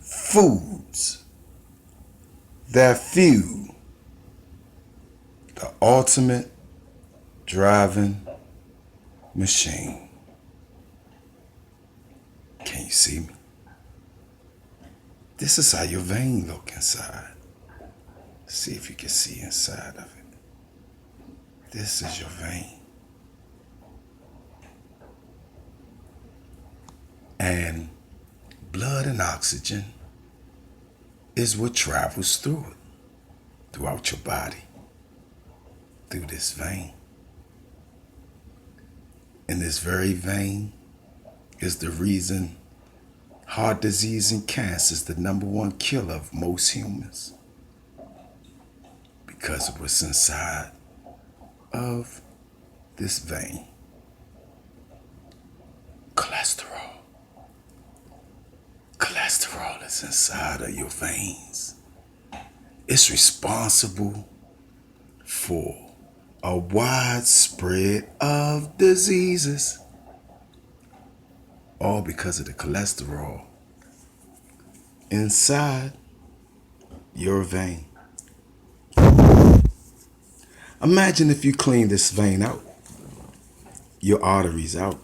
foods that fuel the ultimate driving machine. Can you see me? This is how your vein look inside. See if you can see inside of it. This is your vein. And blood and oxygen is what travels through it, throughout your body, through this vein. And this very vein is the reason heart disease and cancer is the #1 killer of most humans, because of what's inside of this vein. Cholesterol. Cholesterol is inside of your veins. It's responsible for a wide spread of diseases, all because of the cholesterol inside your vein. Imagine if you clean this vein out, your arteries out.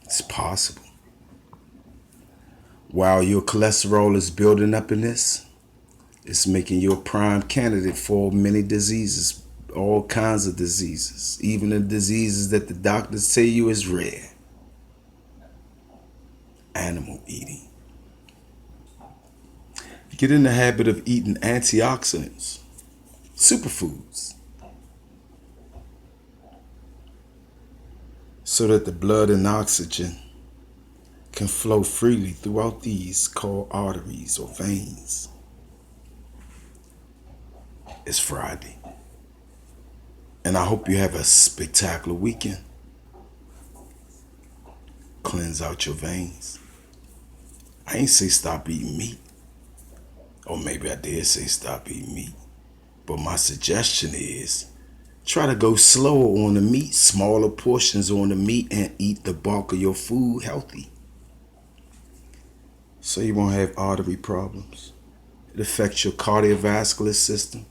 It's possible. While your cholesterol is building up in this, it's making you a prime candidate for many diseases, all kinds of diseases, even the diseases that the doctors tell you is rare. Animal eating. You get in the habit of eating antioxidants, superfoods, so that the blood and oxygen can flow freely throughout these called arteries or veins. It's Friday, and I hope you have a spectacular weekend. Cleanse out your veins. I ain't say stop eating meat, or maybe I did say stop eating meat, but my suggestion is try to go slower on the meat, smaller portions on the meat, and eat the bulk of your food healthy, so you won't have artery problems. It affects your cardiovascular system,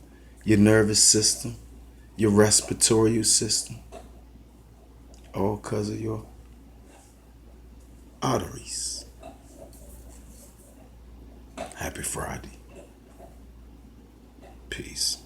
your nervous system, your respiratory system, all because of your arteries. Happy Friday. Peace.